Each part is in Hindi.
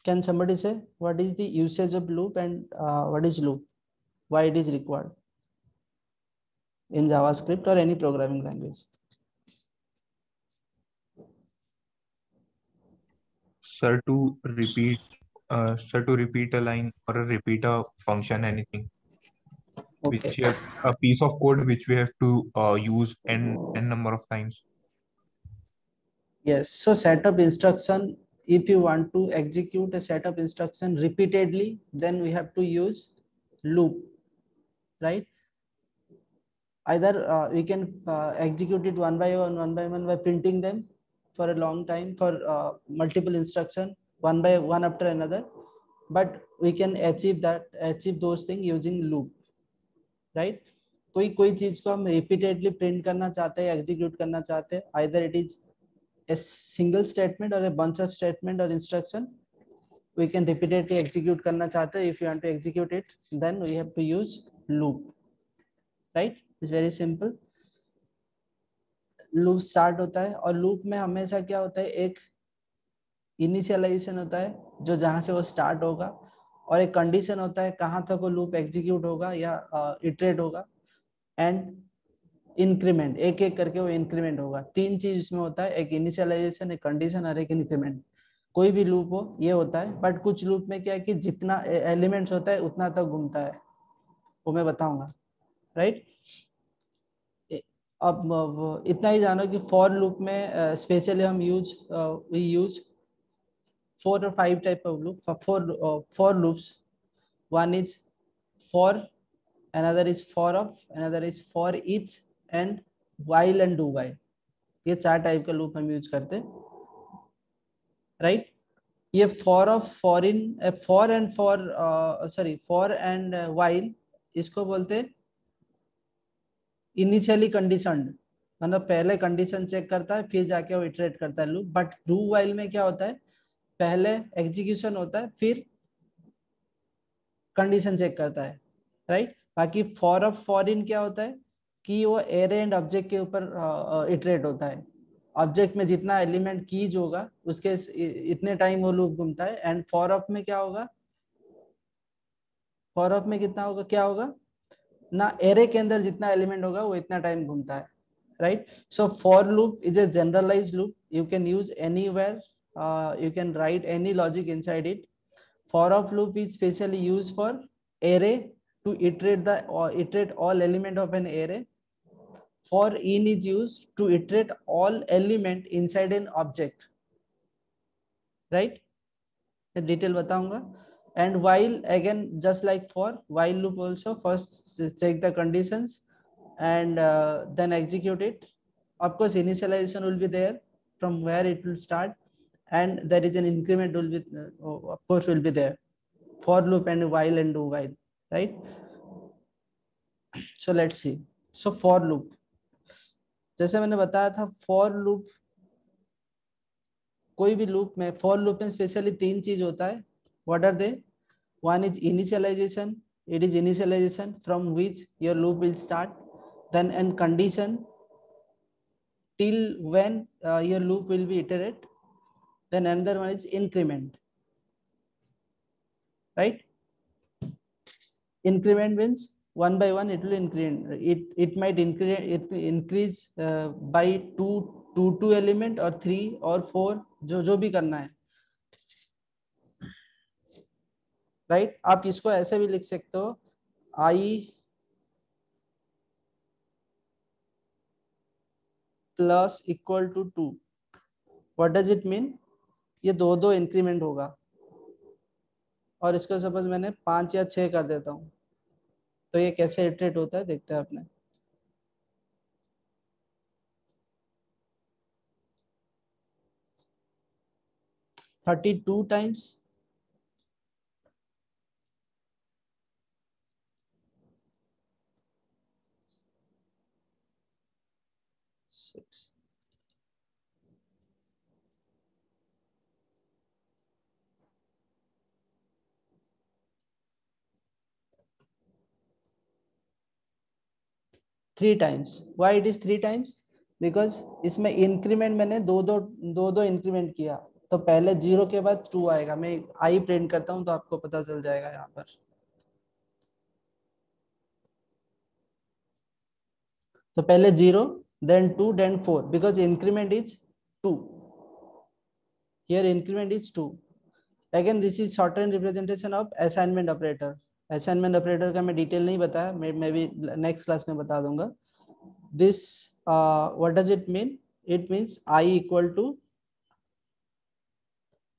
Can somebody say what is the usage of loop and what is loop? Why it is required in JavaScript or any programming language? Sir, to repeat a line or a repeat a function, anything Okay. which a piece of code which we have to use n number of times. Yes. So set of instruction. If you want to execute a set of instruction repeatedly, then we have to use loop, right? Either we can execute it one by one by printing them for a long time for multiple instruction one by one after another, but we can achieve those things using loop, right? कोई चीज को हम repeatedly print करना चाहते हैं, execute करना चाहते हैं, either it is a single statement or a bunch of statement or instruction, we can repeatedly execute करना चाहते हैं. If you want to execute it, then we have to use loop, right? It's very simple. Loop start होता है और लूप में हमेशा क्या होता है, एक इनिशियलाइजेशन होता है जो जहां से वो स्टार्ट होगा, और एक कंडीशन होता है कहां तक वो लूप एग्जीक्यूट होगा या इटरेट होगा, एंड इंक्रीमेंट, एक एक करके वो इंक्रीमेंट होगा. तीन चीज इसमें होता है, एक इनिशियलाइजेशन, एक कंडीशन और एक इंक्रीमेंट. कोई भी लूप हो ये होता है, बट कुछ लूप में क्या है कि जितना एलिमेंट्स होता है उतना तक घूमता है, वो मैं बताऊंगा, राइट? अब इतना ही जानो कि फॉर लूप में स्पेशली हम we use 4 or 5 type of loop for loops. One is for, another is for of, another is for each, and while and do while. ये चार टाइप का लूप हम यूज करते हैं, राइट? ये for of, for in, for and for and while, इसको बोलते हैं इनिशियली कंडीशनड, मतलब पहले कंडीशन चेक करता है फिर जाके वो इटरेट करता है लूप. बट डू वाइल में क्या होता है, पहले एग्जीक्यूशन होता है फिर कंडीशन चेक करता है, राइट? बाकी फॉर ऑफ, फॉर इन क्या होता है कि वो एरे एंड ऑब्जेक्ट के ऊपर इटरेट होता है. ऑब्जेक्ट में जितना एलिमेंट कीज होगा उसके इतने टाइम वो लूप घूमता है. एंड फॉर ऑफ में क्या होगा, फॉर ऑफ में कितना होगा, क्या होगा ना, एरे के अंदर जितना एलिमेंट होगा वो इतना टाइम घूमता है, right? So for loop is a generalized loop, you can use anywhere, you can write any logic inside it. For of loop is specially used for array to iterate all element of an array. For in is used to iterate all element inside an object, right? The detail बताऊंगा. And while, again just like for, while loop also first check the conditions and then execute it. Of course initialization will be there from where it will start, and there is an increment will be of course will be there. For loop and while and do while, right? So let's see. So for loop, जैसे मैंने बताया था, for loop, कोई भी लूप में, फॉर लूप में स्पेशली तीन चीज होता है. What are they? One is initialization, it is initialization from which your loop will start. Then and condition, till when your loop will be iterate. Then another one is increment, right? Increment means one by one it will increment. It might increase by two element or 3 or 4, जो भी करना है, राइट? आप इसको ऐसे भी लिख सकते हो, I plus equal to 2. What does it mean? ये दो इंक्रीमेंट होगा, और इसको सपोज मैंने 5 या 6 कर देता हूँ, तो ये कैसे इटरेट होता है देखते हैं आपने. 32 times, 6, 3 times. Why it is 3 times? Because इसमें इंक्रीमेंट मैंने दो इंक्रीमेंट किया, तो पहले 0 के बाद 2 आएगा। मैं आई प्रिंट करता हूं तो आपको पता चल जाएगा यहाँ पर। तो पहले 0, then 2, then 4, because increment is 2. Here increment is 2. Again, this is shorthand representation of assignment operator. Assignment operator का मैं डिटेल नहीं बताया, मैं भी नेक्स्ट क्लास में बता दूंगा. This what does it mean? It means I equal to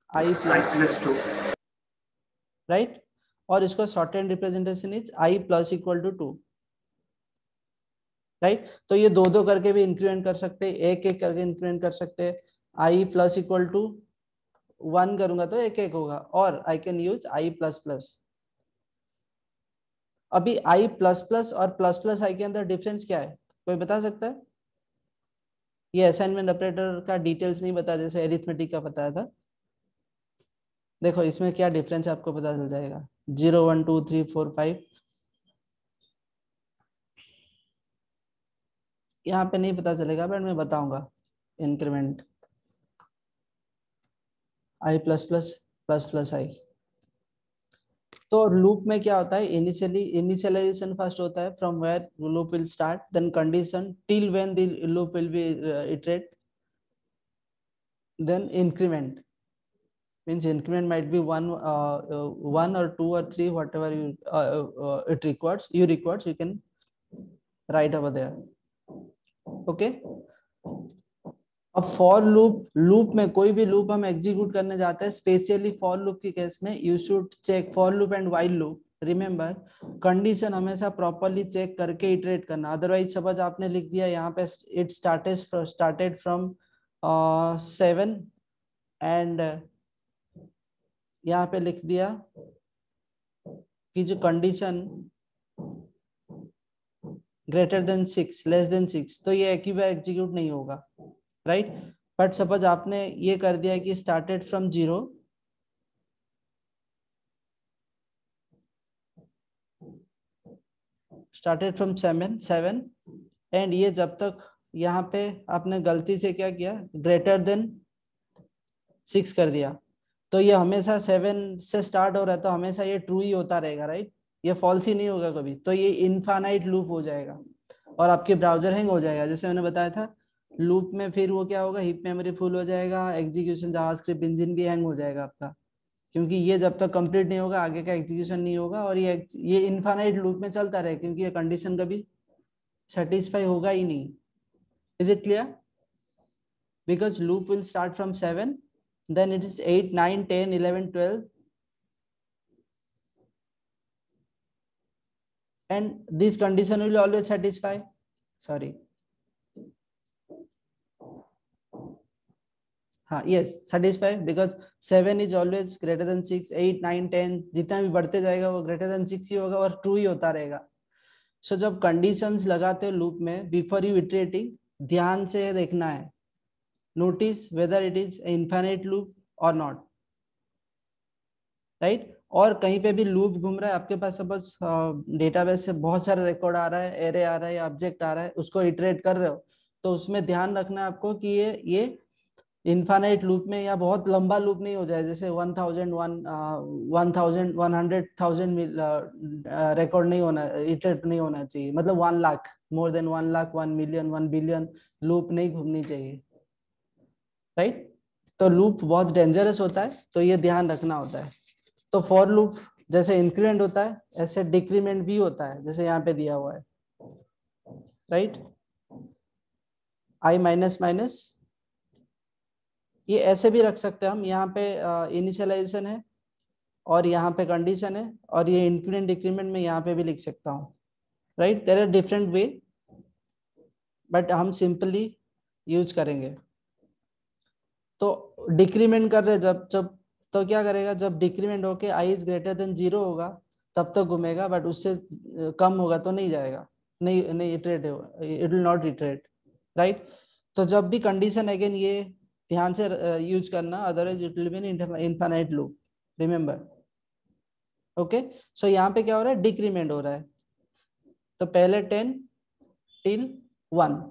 I plus 2, right? और इसको shorthand representation is I plus equal to 2. Right तो ये दो दो करके भी इंक्रीमेंट कर सकते हैं, एक एक करके इंक्रीमेंट कर सकते हैं. आई प्लस इक्वल टू 1 करूंगा तो एक एक होगा, और I can use I plus plus. अभी आई प्लस प्लस और प्लस प्लस आई के अंदर डिफरेंस क्या है, कोई बता सकता है? ये असाइनमेंट ऑपरेटर का डिटेल्स नहीं बता, जैसे एरिथमेटिक का बताया था. देखो इसमें क्या डिफरेंस है आपको पता चल जाएगा. 0 1 2 3 4 5 यहाँ पे नहीं पता चलेगा, बट मैं बताऊंगा. इंक्रीमेंट आई प्लस प्लस प्लस प्लस आई. तो लूप में क्या होता है, इनिशियलाइजेशन फर्स्ट होता है, from where loop will start, then condition till when the loop will be iterate, then increment means increment might be 1 or 2 or 3, whatever it requires, you can write over there. Okay. अब फॉर लूप में कोई भी लूप हम एग्जीक्यूट करने जाते हैं, स्पेशली फॉर लूप के केस में you should check for loop and while loop. Remember condition हमेशा प्रॉपरली चेक करके इटरेट करना. अदरवाइज सपोज आपने लिख दिया यहाँ पे इट स्टार्टेड फ्रॉम 7 एंड यहाँ पे लिख दिया कि जो condition greater than 6 less than 6, तो ये एक ही बार एग्जीक्यूट नहीं होगा, राइट. बट सपोज आपने ये कर दिया कि started from 0 started from 7 and ये जब तक यहाँ पे आपने गलती से क्या किया, ग्रेटर देन 6 कर दिया, तो ये हमेशा 7 से स्टार्ट हो रहा है, तो हमेशा ये ट्रू ही होता रहेगा, राइट. ये फॉल्स ही नहीं होगा कभी. तो ये इनफाइनाइट लूप हो जाएगा और आपके ब्राउजर हैंग हो जाएगा. जैसे मैंने बताया था लूप में फिर वो क्या होगा, हीप मेमोरी फुल हो जाएगा, एग्जीक्यूशन जावास्क्रिप्ट इंजन भी हैंग हो जाएगा आपका, क्योंकि ये जब तक कंप्लीट नहीं होगा आगे का एग्जीक्यूशन नहीं होगा, और ये इनफाइनाइट लूप में चलता रहे, क्योंकि ये कंडीशन कभी सेटिस्फाई होगा ही नहीं. Is it clear? Because loop will start from 7, then it is 8 9 10 11 12, and this condition will always satisfy. Sorry, हाँ yes satisfy, because 7 is always greater than 6, 8 9 10 जितना भी बढ़ते जाएगा वो greater than 6 ही होगा और ट्रू ही होता रहेगा. सो जब कंडीशंस लगाते हो लूप में, बिफोर यू इटरेटिंग ध्यान से देखना है, notice whether it is infinite loop और नॉट, राइट. और कहीं पे भी लूप घूम रहा है आपके पास, सपोज डेटाबेस से बहुत सारा रिकॉर्ड आ रहा है, एरे आ रहा है या ऑब्जेक्ट आ रहा है, उसको इटरेट कर रहे हो, तो उसमें ध्यान रखना है आपको कि ये इनफाइनाइट लूप में या बहुत लंबा लूप नहीं हो जाए, जैसे 1,000 रिकॉर्ड नहीं होना, इटरेट नहीं होना चाहिए. मतलब 1 lakh, more than 1 lakh, 1 million, 1 billion loop नहीं घूमनी चाहिए, राइट. तो लूप बहुत डेंजरस होता है, तो ये ध्यान रखना होता है. तो फॉर लूप जैसे इंक्रीमेंट होता है ऐसे डिक्रीमेंट भी होता है, जैसे यहाँ पे दिया हुआ है, राइट. आई माइनस माइनस, ये ऐसे भी रख सकते हैं हम. यहाँ पे इनिशियलाइजेशन है और यहाँ पे कंडीशन है, और ये इंक्रीमेंट डिक्रीमेंट में यहाँ पे भी लिख सकता हूँ, right. There are different way, but हम सिंपली यूज करेंगे. तो डिक्रीमेंट कर रहे जब जब तो क्या करेगा, जब डिक्रीमेंट होके आई इज ग्रेटर देन 0 होगा तब तक घूमेगा, बट उससे कम होगा तो नहीं जाएगा, नहीं iterate, it will not iterate, right. तो जब भी कंडीशन, अगेन ये ध्यान से यूज करना, otherwise it will be infinite loop, remember. Okay. So यहाँ पे क्या हो रहा है, डिक्रीमेंट हो रहा है. तो पहले 10 टिल 1,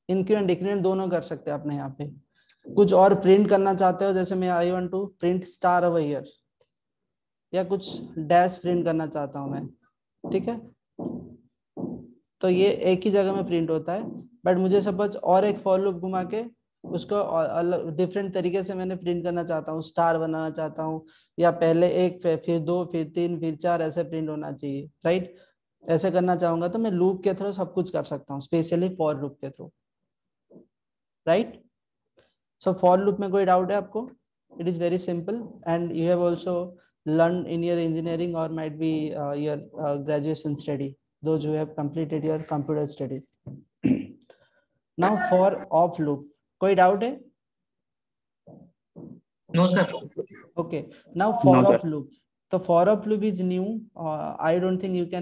इंक्रीमेंट डिक्रीमेंट दोनों कर सकते हैं अपने यहाँ पे. कुछ और प्रिंट करना चाहते हो, जैसे मैं I want to print star over here, या कुछ डैश प्रिंट करना चाहता हूं मैं, ठीक है, तो ये एक ही जगह में प्रिंट होता है। बट मुझे सपोज और एक फॉर लूप घुमा के उसको अलग डिफरेंट तरीके से मैंने प्रिंट करना चाहता हूँ, स्टार बनाना चाहता हूँ, या पहले एक फिर दो फिर तीन फिर चार ऐसे प्रिंट होना चाहिए, राइट, ऐसे करना चाहूंगा तो मैं लूप के थ्रू सब कुछ कर सकता हूँ, स्पेशली फॉर लूप के through, right. So for loop में कोई डाउट है आपको? It is very simple and you have also learned in your engineering or might be your graduation study, those who have completed your computer studies. Now for of loop, कोई डाउट है? No, sir. Okay, now for No, of loop, so for of loop is new. I don't think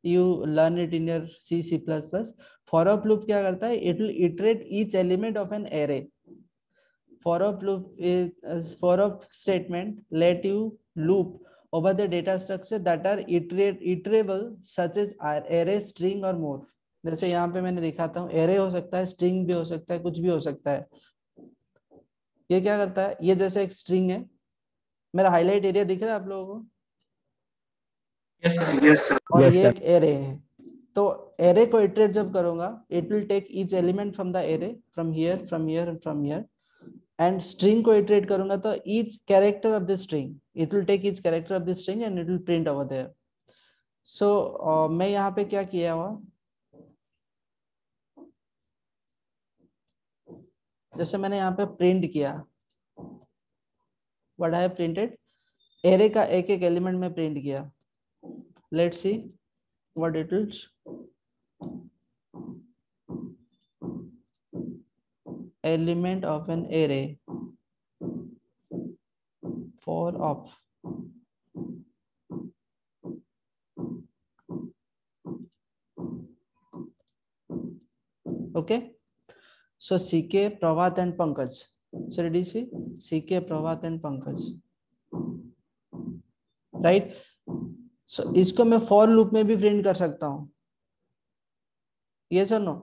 you learn it in your C++. For of loop क्या करता है? It will iterate each element of an array. For of loop is for of statement let you loop over the data structure that are iterable such as array, string or more. जैसे यहाँ पे मैंने दिखाता हूँ, array हो सकता है, string भी हो सकता है, कुछ भी हो सकता है। ये क्या करता है? ये जैसे एक string है, मेरा हाईलाइट एरिया दिख रहा है आप लोगों को? Yes, sir. Yes, sir. और Yes, ये sir. एक array है, तो array को iterate जब करूंगा, it will take each element from the array from here and from here. And string को iterate करूंगा तो each character of the string, it will take each character of the string and it will print over there. So मैं यहाँ पे क्या किया हुआ, जैसे मैंने यहाँ पे प्रिंट किया, what I have printed, array का एक एक एलिमेंट में प्रिंट किया। Let's see what it is. Element of an array for of, okay. So CK, Pravat and Pankaj. So did you see CK, Pravat and Pankaj, right? So इसको मैं for loop में भी प्रिंट कर सकता हूँ, yes or no?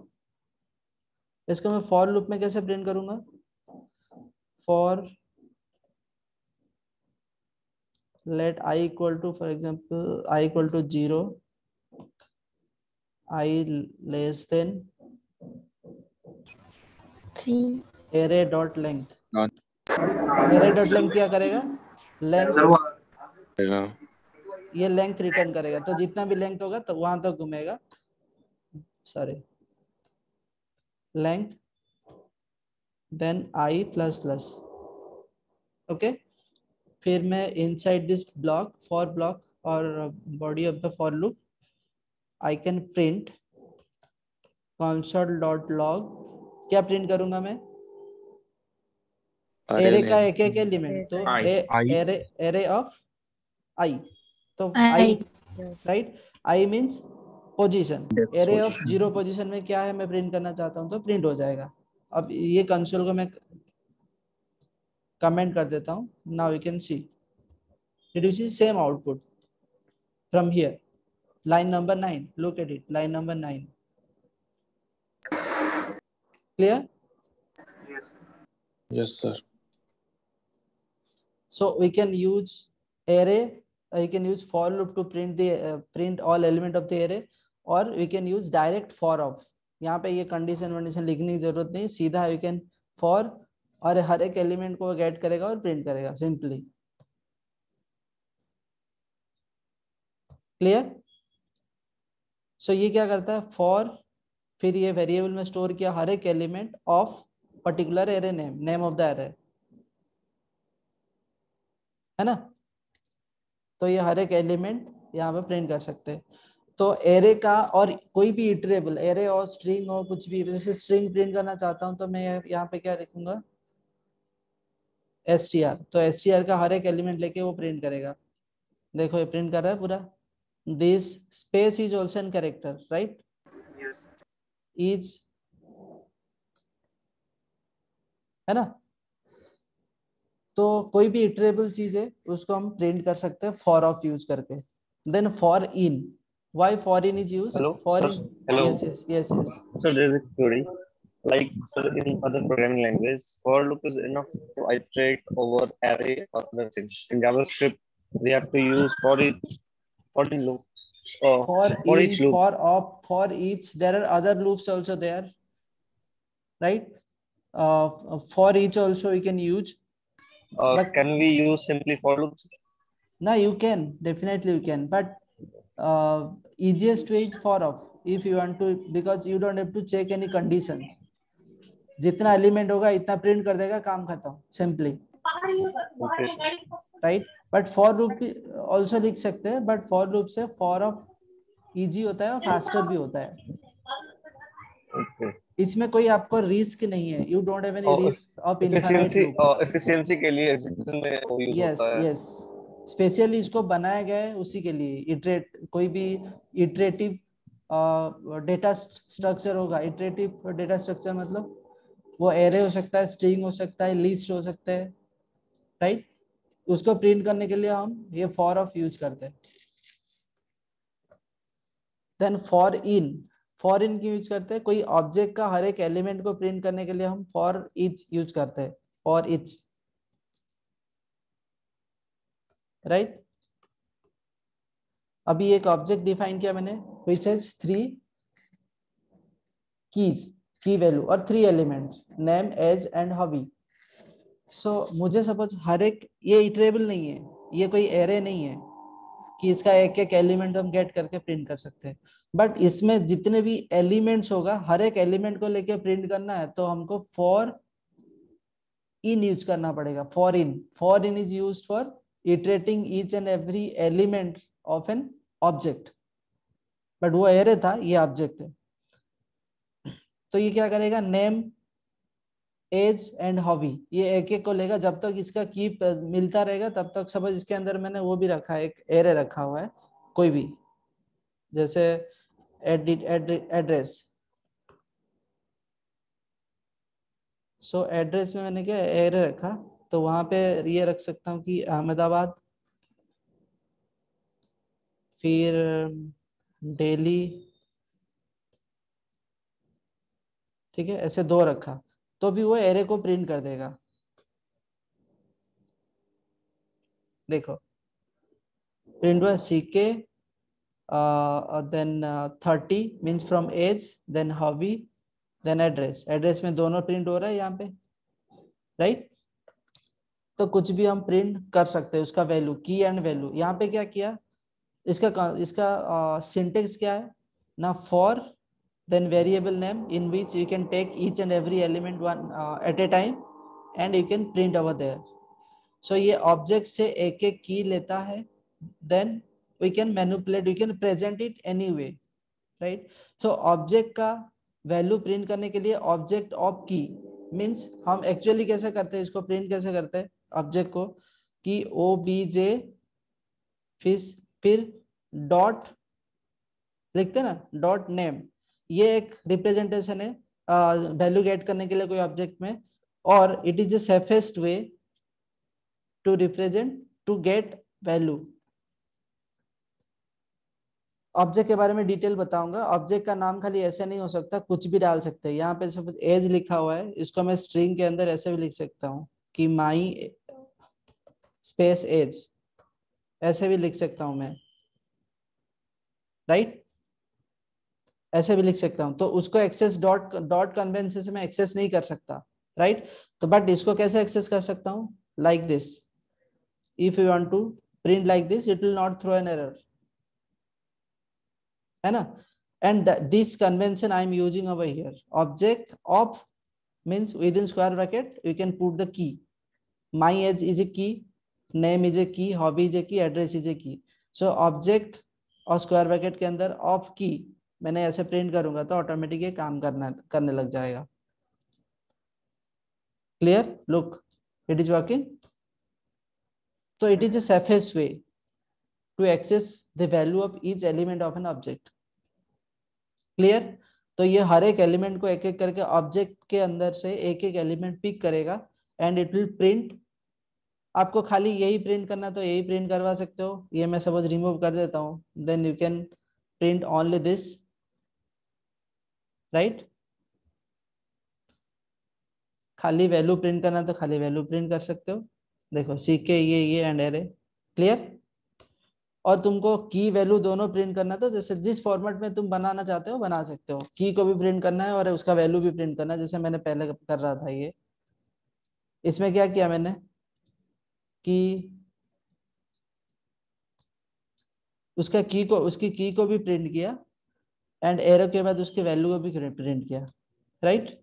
इसको मैं for loop में कैसे प्रिंट करूंगा? For let I equal to, for example, I equal to 0, I less than 3. array dot length. array dot length क्या करेगा? Length, ये लेंथ रिटर्न करेगा, तो जितना भी लेंथ होगा तो वहां तक घूमेगा, sorry, length then I plus plus, okay. फिर मैं inside this block, for block और body of the for loop, I can print console.log, क्या प्रिंट करूंगा मैं? एरे का एक एक एलिमेंट, तो एरे ऑफ आई, तो I, right, I means position, array of 0 position में क्या है मैं प्रिंट करना चाहता हूं तो प्रिंट हो जाएगा। अब ये कंसोल को मैं कमेंट कर देता हूं, now you can see, did you see same output from here, line number 9, look at it, line number 9, clear? Yes, sir. So we can use array, you can use for loop to print the print all element of the array, or we can use direct for of, यहाँ पे ये कंडीशन वंडीशन लिखने की जरूरत नहीं, सीधा you can for, और हर एक एलिमेंट को गेट करेगा और प्रिंट करेगा सिंपली, क्लियर? सो ये क्या करता है, फॉर, फिर ये वेरिएबल में स्टोर किया हर एक element of particular array name, name of the array, है ना, तो ये हर एक एलिमेंट यहाँ पे प्रिंट कर सकते हैं। तो एरे का और कोई भी इटरेबल एरे और स्ट्रिंग और कुछ भी, जैसे स्ट्रिंग प्रिंट करना चाहता हूँ तो मैं यहाँ पे क्या लिखूंगा, str, तो str का हर एक एलिमेंट लेके वो प्रिंट करेगा, देखो ये प्रिंट कर रहा है पूरा, this space is also an character, right, is, है ना, तो कोई भी इटरेबल चीज है उसको हम प्रिंट कर सकते हैं फॉर ऑफ यूज करके। Then for in, why for in is used? Hello, For sir. in, Hello. yes. Sir, there is a query. Like so in other programming language, for loop is enough to iterate over array or other things. In JavaScript, we have to use for the loop, For for in, each loop. for op, for each. There are other loops also there, right? For each also we can use. But Can we use simply for loops? no, you can, definitely you can, but easiest way is for off if you want to, because you don't have to check any conditions. जितना एलिमेंट होगा इतना प्रिंट कर देगा, काम खत्म, simply, right. But for loop also लिख सकते हैं, बट फॉर लूप से फॉर ऑफ इजी होता है और फास्टर भी होता है. Okay. इसमें कोई आपको रिस्क नहीं है, you don't have any risk of infinite loop. Efficiency के लिए एग्जीक्यूशन में वो यूज यस होता है. यस, स्पेशली इसको बनाया गया है उसी के लिए. इटरेट, कोई भी इटरेटिव डेटा स्ट्रक्चर होगा. इटरेटिव डेटा स्ट्रक्चर मतलब वो एरे हो सकता है, स्ट्रिंग हो सकता है, लिस्ट हो सकता है, राइट. उसको प्रिंट करने के लिए हम ये फॉर ऑफ यूज करते हैं. Then for in, for in क्यों यूज करते हैं? कोई ऑब्जेक्ट का हर एक एलिमेंट को प्रिंट करने के लिए हम फॉर ईच यूज करते हैं. For each, right. अभी एक ऑब्जेक्ट डिफाइन किया मैंने, which has 3 keys, key value और 3 elements, name, age and hobby. So मुझे सपोज हर एक, ये इटरेबल नहीं है, ये कोई एरे नहीं है कि इसका एक एक एलिमेंट हम गेट करके प्रिंट कर सकते हैं. बट इसमें जितने भी एलिमेंट्स होगा, हर एक एलिमेंट को लेके प्रिंट करना है, तो हमको फॉर इन यूज करना पड़ेगा. For in is used for iterating each and every element of an object. But वो एरे था, ये ऑब्जेक्ट है. तो ये क्या करेगा? नेम, एज एंड हॉबी, ये एक एक को लेगा. जब तक इसका की मिलता रहेगा तब तक. सपोज इसके अंदर मैंने वो भी रखा है, एक एरे रखा हुआ है कोई भी, जैसे एड्रेस. सो एड्रेस में मैंने क्या एरे रखा, तो वहां पे ये रख सकता हूँ कि अहमदाबाद, फिर दिल्ली, ठीक है, ऐसे 2 रखा, तो भी वो एरे को प्रिंट कर देगा. देखो प्रिंट हुआ CK, then 30 means from age, then hobby, then address. Address में दोनों प्रिंट हो रहा है यहाँ पे, राइट. तो कुछ भी हम प्रिंट कर सकते हैं, उसका वैल्यू, की एंड वैल्यू. यहाँ पे क्या किया, इसका सिंटेक्स क्या है ना? For then variable name in which you can take each and every element one at a time and you can print over there. So ये object से एक एक की लेता है, then we can manipulate, we can present it anyway, right. So object का वैल्यू प्रिंट करने के लिए object of key means हम एक्चुअली कैसे करते हैं, इसको प्रिंट कैसे करते हैं ऑब्जेक्ट को, कि obj फिर डॉट लिखते हैं ना, डॉट नेम. ये एक रिप्रेजेंटेशन है वैल्यू गेट करने के लिए कोई ऑब्जेक्ट में, और it is the safest way to represent, to get value. Object के बारे में डिटेल बताऊंगा. ऑब्जेक्ट का नाम खाली ऐसे नहीं हो सकता, कुछ भी डाल सकते हैं. यहाँ पे सब एज लिखा हुआ है, इसको मैं स्ट्रिंग के अंदर ऐसे भी लिख सकता हूँ कि माई स्पेस एज, ऐसे भी लिख सकता हूं मैं, राइट. ऐसे भी लिख सकता हूं. तो उसको एक्सेस डॉट कन्वेंशन से मैं एक्सेस नहीं कर सकता, राइट. तो बट इसको कैसे एक्सेस कर सकता हूं? Like this. If you want to print like this, it will not throw an error, है ना. And this convention I am using over here. Object of means within square bracket you can put the key. My age is a key, name is a key, hobby is a key, address is a key. So object और स्क्वायर ब्रैकेट के अंदर ऑफ की मैंने ऐसे प्रिंट करूंगा तो ऑटोमेटिक ये काम करने लग जाएगा. Clear? Look, it is working. So it is the safest way to access the value of each element of an object. Clear? तो ये हर एक एलिमेंट को एक एक करके ऑब्जेक्ट के अंदर से एक एक एलिमेंट पिक करेगा एंड इट विल प्रिंट. आपको खाली यही प्रिंट करना तो यही प्रिंट करवा सकते हो. ये मैं सपोज रिमूव कर देता हूँ, then you can print only this, right. खाली वैल्यू प्रिंट करना तो खाली वैल्यू प्रिंट कर सकते हो। देखो CK ये एंड एरे, क्लियर। और तुमको की वैल्यू दोनों प्रिंट करना तो जैसे जिस फॉर्मेट में तुम बनाना चाहते हो बना सकते हो। की को भी प्रिंट करना है और उसका वैल्यू भी प्रिंट करना है, जैसे मैंने पहले कर रहा था। ये इसमें क्या किया मैंने कि उसका की को उसकी की को भी प्रिंट किया एंड एरो के बाद उसकी वैल्यू को भी प्रिंट किया, राइट।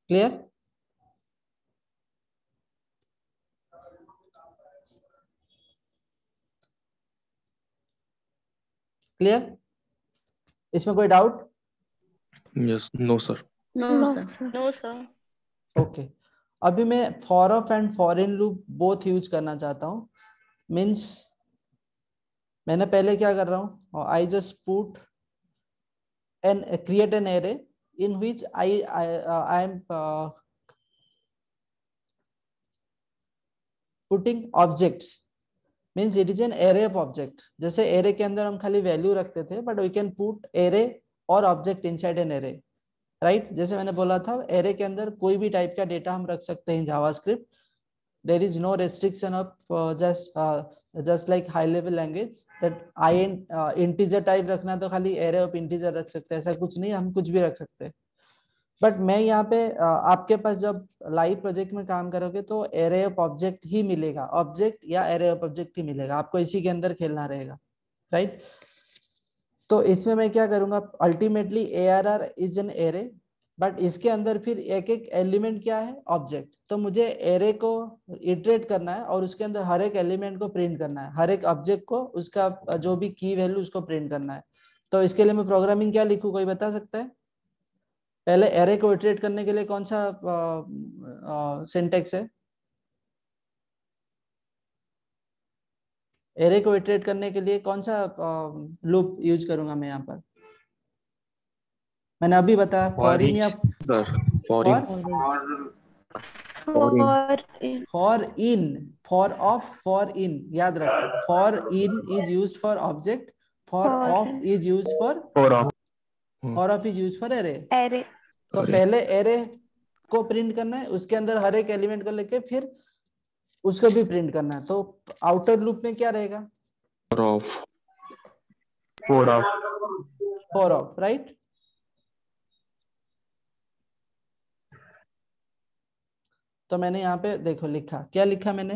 क्लियर। क्लियर, इसमें कोई doubt? Yes, no, sir. No, sir. No, sir. Okay अभी मैं for of and for in loop both use करना चाहता हूँ। मीन्स मैंने पहले क्या कर रहा हूँ, I just put an create an array in which I am putting objects, means it is an array of object। जैसे array के अंदर हम खाली वैल्यू रखते थे, but we can put array और object inside an array, right। जैसे मैंने बोला था array के अंदर कोई भी टाइप का डेटा हम रख सकते हैं JavaScript. there is no restriction of just like high level language that integer type रखना तो खाली array of integer रख सकते हैं, ऐसा कुछ नहीं, हम कुछ भी रख सकते हैं। बट मैं यहाँ पे आपके पास जब लाइव प्रोजेक्ट में काम करोगे तो एरे ऑफ ऑब्जेक्ट ही मिलेगा, ऑब्जेक्ट या एरे ऑफ ऑब्जेक्ट ही मिलेगा, आपको इसी के अंदर खेलना रहेगा, राइट। तो इसमें मैं क्या करूंगा, ultimately ARR is an array, but इसके अंदर फिर एक एक एलिमेंट क्या है, ऑब्जेक्ट। तो मुझे एरे को इटरेट करना है और उसके अंदर हर एक एलिमेंट को प्रिंट करना है, हर एक ऑब्जेक्ट को उसका जो भी की वैल्यू उसको प्रिंट करना है। तो इसके लिए मैं प्रोग्रामिंग क्या लिखूं, कोई बता सकता है? पहले एरे को इटरेट करने के लिए कौन सा सिंटेक्स है? एरे को इटरेट करने के लिए कौन सा लूप यूज करूंगा मैं यहाँ पर? मैंने अभी बताया फॉर इन या Sir, for for of, for in याद रखो। For in is used for object, for of is used for for of is used for array. तो पहले एरे को प्रिंट करना है, उसके अंदर हर एक एलिमेंट को लेके फिर उसको भी प्रिंट करना है। तो आउटर लूप में क्या रहेगा, for ऑफ, राइट। तो मैंने यहाँ पे देखो लिखा, क्या लिखा मैंने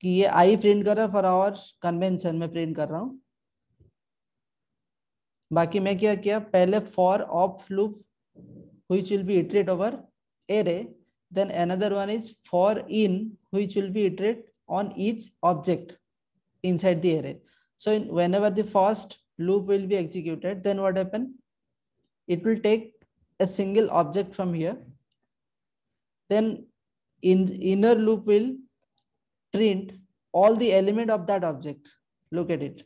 कि ये आई प्रिंट कर रहा है फॉर आवर कन्वेंशन में प्रिंट कर रहा हूँ। बाकी मैं क्या किया, पहले for of loop which will be iterate over array, then another one is for in which will be iterate on each object inside the array. So whenever the first loop will be executed, then what happen, it will take a single object from here, then in inner loop will print all the element of that object, look at it,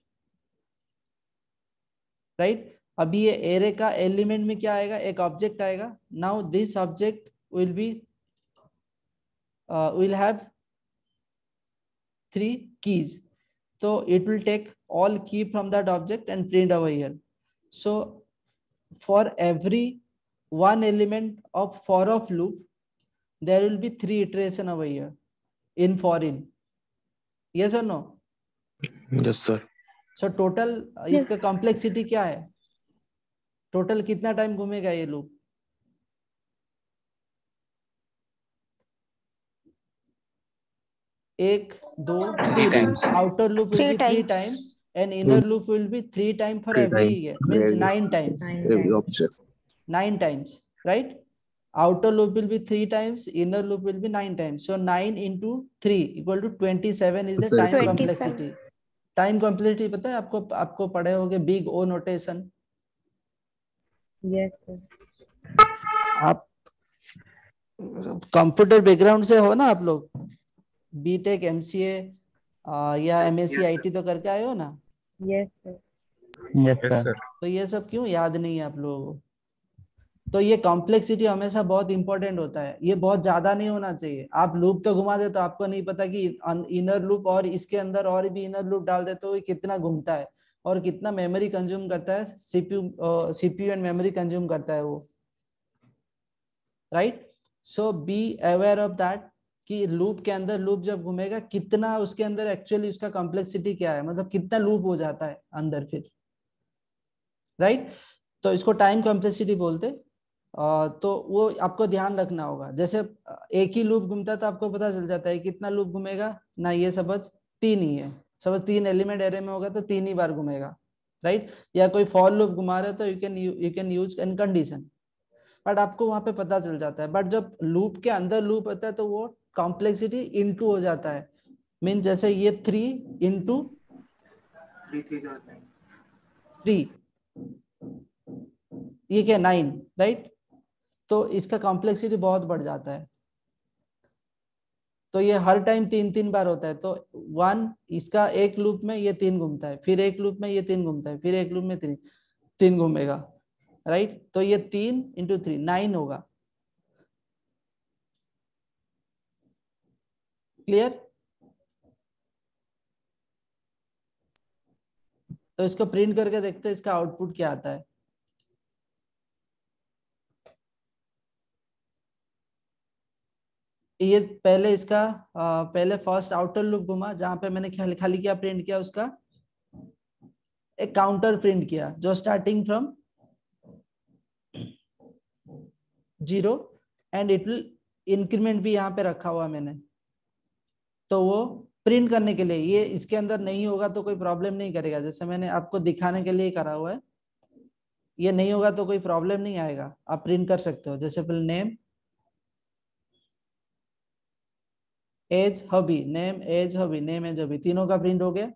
right। अभी ये एरे का एलिमेंट में क्या आएगा, एक ऑब्जेक्ट आएगा। Now this object will be will have 3 keys, so it will take all key from that object and print over here। So for every one element of for of loop there will be 3 iteration over here in for in, yes or no? Yes, sir. So total इसका कॉम्प्लेक्सिटी क्या है, टोटल कितना टाइम घूमेगा ये लूप? एक, दो, 3 times। Outer loop will be 3 times and inner loop will be 3 times for every year, means 9 times, Every object. 9 times, right। outer loop will be 3 times, inner loop will be 9 times, so 9 into 3 equal to 27 is the time complexity। Time complexity पता है आपको, आपको पढ़े होंगे बिग ओ नोटेशन। Yes, आप कंप्यूटर बैकग्राउंड से हो ना आप लोग, बीटेक MCA या MSc IT तो करके आए हो ना? yes, sir. Yes, sir. तो ये सब क्यों याद नहीं है आप लोगों को? तो ये कॉम्प्लेक्सिटी हमेशा बहुत इंपॉर्टेंट होता है, ये बहुत ज्यादा नहीं होना चाहिए। आप लूप तो घुमा दे तो आपको नहीं पता कि इनर लूप और इसके अंदर और भी इनर लूप डाल दे तो ये कितना घूमता है। और कितना मेमोरी कंज्यूम करता है, सीपीयू एंड मेमोरी कंज्यूम करता है वो, right. So be aware of that कि लूप के अंदर लूप जब घूमेगा कितना उसके अंदर एक्चुअली उसका कॉम्प्लेक्सिटी क्या है, मतलब कितना लूप हो जाता है अंदर फिर, राइट। तो इसको टाइम कॉम्प्लेक्सिटी बोलते। तो वो आपको ध्यान रखना होगा, जैसे एक ही लूप घूमता है तो आपको पता चल जाता है कितना लूप घूमेगा ना, ये समझ 3 ही है, समझ 3 एलिमेंट एरे में होगा तो 3 ही बार घूमेगा, राइट। या कोई फॉर लूप घुमा रहे तो you can use in condition, but आपको वहां पे पता चल जाता है। बट जब लूप के अंदर लूप होता है तो वो कॉम्प्लेक्सिटी इनटू हो जाता है, मीन जैसे ये 3 इंटू 3, ये क्या 9, राइट। तो इसका कॉम्प्लेक्सिटी बहुत बढ़ जाता है, तो ये हर टाइम 3 बार होता है। तो 1 इसका एक लूप में ये 3 घूमता है, फिर एक लूप में ये 3 घूमता है, फिर एक लूप में 3 घूमेगा, राइट। तो ये 3 इंटू 3 9 होगा, क्लियर। तो इसको प्रिंट करके देखते हैं इसका आउटपुट क्या आता है। ये पहले इसका पहले फर्स्ट आउटर लूप घुमा, जहां पे मैंने खाली क्या प्रिंट किया, उसका एक काउंटर प्रिंट किया जो starting from 0 and it will increment भी यहाँ पे रखा हुआ मैंने। तो वो प्रिंट करने के लिए, ये इसके अंदर नहीं होगा तो कोई प्रॉब्लम नहीं करेगा, जैसे मैंने आपको दिखाने के लिए करा हुआ है। ये नहीं होगा तो कोई प्रॉब्लम नहीं आएगा, आप प्रिंट कर सकते हो। जैसे पहले name age hobby, name age hobby, name age hobby, तीनों का प्रिंट हो गया,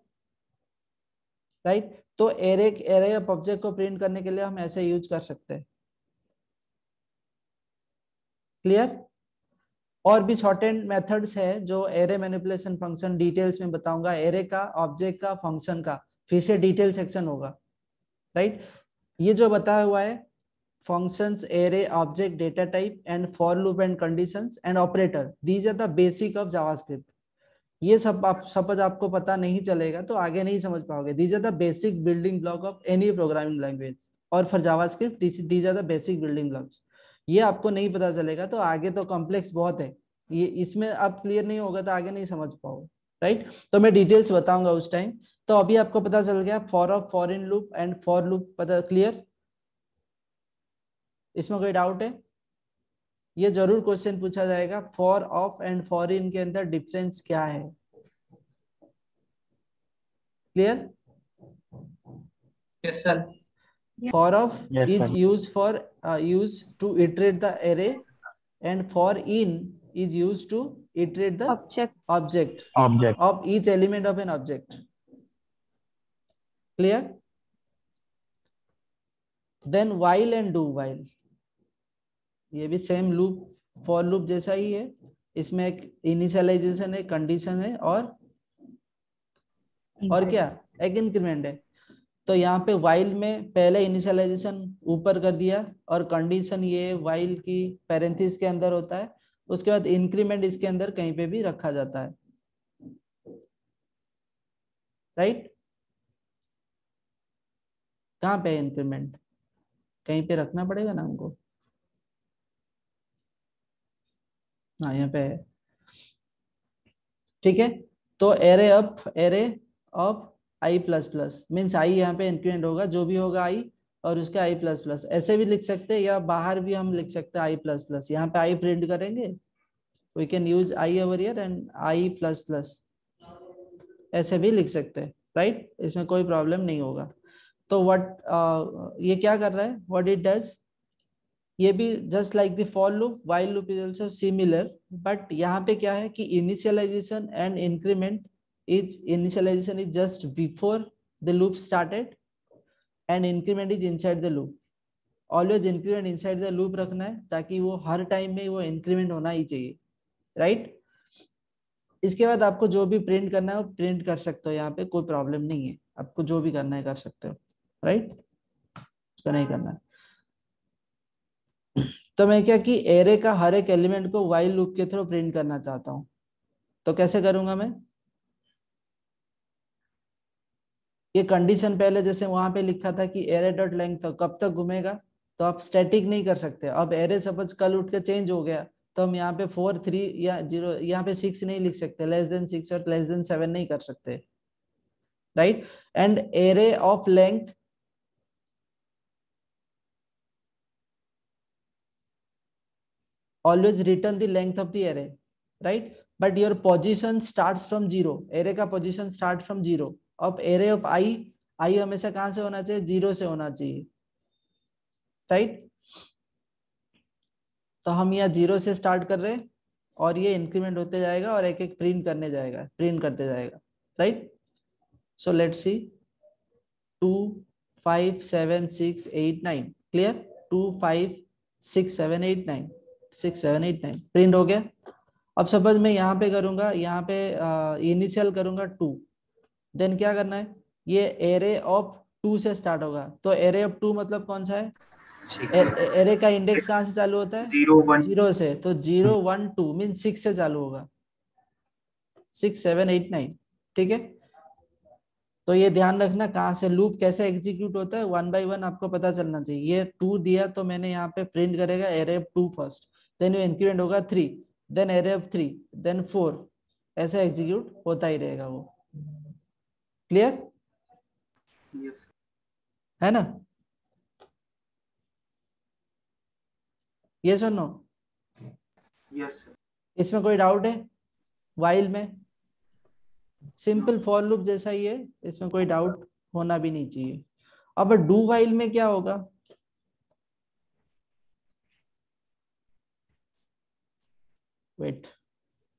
राइट। तो एरे ऑफ ऑब्जेक्ट को प्रिंट करने के लिए हम ऐसे यूज कर सकते हैं, क्लियर। और भी शॉर्ट एंड मेथड्स है जो एरे मैनिपुलेशन फंक्शन डिटेल्स में बताऊंगा, एरे का, ऑब्जेक्ट का, फंक्शन का, फिर से डिटेल सेक्शन होगा, राइट। ये जो बताया हुआ है functions, array, object, data type and for loop and conditions and operator, these are the basic of JavaScript। ये सब आप सपोज आपको पता नहीं चलेगा तो आगे नहीं समझ पाओगे। these are the basic building block of any programming language, और for JavaScript these are the basic building blocks। ये आपको नहीं पता चलेगा तो आगे तो कॉम्प्लेक्स बहुत है, ये इसमें आप क्लियर नहीं होगा तो आगे नहीं समझ पाओगे, राइट। तो मैं डिटेल्स बताऊंगा उस टाइम। तो अभी आपको पता चल गया for of, for in loop and for loop, पता क्लियर। इसमें कोई डाउट है? ये जरूर क्वेश्चन पूछा जाएगा, for of and for in के अंदर डिफरेंस क्या है, clear. Yes, sir. For of is used for use to iterate the array, and for in is used to iterate the object of each element of an object, clear। then while and do while, ये भी सेम लूप, फॉर लूप जैसा ही है। इसमें एक इनिशियलाइजेशन है, कंडीशन है, और क्या, एक इंक्रीमेंट है। तो यहाँ पे while में पहले इनिशियलाइजेशन ऊपर कर दिया और कंडीशन ये while की पैरेंथेसिस के अंदर होता है, उसके बाद इंक्रीमेंट इसके अंदर कहीं पे भी रखा जाता है, राइट। कहाँ पे इंक्रीमेंट, कहीं पे रखना पड़ेगा ना हमको, हाँ यहाँ पे है, ठीक है। तो array of I plus plus means I यहाँ पे इंक्रीमेंट होगा, जो भी होगा आई और उसका आई प्लस प्लस, ऐसे भी लिख सकते हैं या बाहर भी हम लिख सकते हैं आई प्लस प्लस। यहाँ पे आई प्रिंट करेंगे, we can use I over here and I plus plus, ऐसे भी लिख सकते हैं, राइट। इसमें कोई प्रॉब्लम नहीं होगा। तो व्हाट ये क्या कर रहा है, व्हाट इट डज, ये भी just like the for loop, while loop is also similar, but यहाँ पे क्या है कि initialization and increment initialization is just before the loop started and increment is inside the loop। always increment inside the loop रखना है ताकि वो हर टाइम में वो इंक्रीमेंट होना ही चाहिए, राइट। इसके बाद आपको जो भी प्रिंट करना है वो प्रिंट कर सकते हो, यहाँ पे कोई प्रॉब्लम नहीं है, आपको जो भी करना है कर सकते हो, राइट। उसको नहीं करना है। तो मैं क्या कि एरे का हर एक एलिमेंट को व्हाइल लूप के थ्रू प्रिंट करना चाहता हूँ, तो कैसे करूंगा मैं, ये कंडीशन पहले जैसे वहां पे लिखा था कि एरे डॉट लेंथ कब तक घूमेगा, तो आप स्टैटिक नहीं कर सकते। अब एरे सपोज कल उठ के चेंज हो गया, तो हम यहाँ पे 4 3 या 0, यहाँ पे 6 नहीं लिख सकते, लेस देन 6 और लेस देन 7 नहीं कर सकते, right. And array of length always return the length of the array, right? But your position starts from 0, array का position start from 0। अब array of i हमेशा कहां से होना चाहिए, 0 से होना चाहिए, राइट। तो हम यहाँ 0 से स्टार्ट कर रहे हैं और ये इंक्रीमेंट होते जाएगा और एक एक प्रिंट करते जाएगा, right. So let's see 2 5 7 6 8 9, clear. 2 5 6 7 8 9, 6 7 8 9 print हो गया। अब सपोज मैं यहाँ पे करूंगा, यहाँ पे इनिशियल करूंगा 2, देन क्या करना है, ये एरे ऑफ 2 से स्टार्ट होगा। तो एरे ऑफ 2 मतलब कौन सा है, एरे का इंडेक्स कहाँ से चालू होता है, 0 से। तो 0 1 2 मीन 6 से चालू होगा, 6 7 8 9, ठीक है। तो ये ध्यान रखना कहाँ से लूप कैसे एग्जीक्यूट होता है, 1 बाय 1 आपको पता चलना चाहिए। ये 2 दिया तो मैंने यहाँ पे प्रिंट करेगा एरे ऑफ 2 फर्स्ट, देन ये इंक्रीमेंट होगा 3, देन एरे ऑफ 3, देन 4, ऐसे एग्जीक्यूट होता ही रहेगा वो, क्लियर है ना। यस और नो, यस सर। इसमें कोई डाउट है, वाइल में सिंपल फॉर लूप जैसा ही है, इसमें कोई डाउट होना भी नहीं चाहिए। अब डू वाइल में क्या होगा, वेट,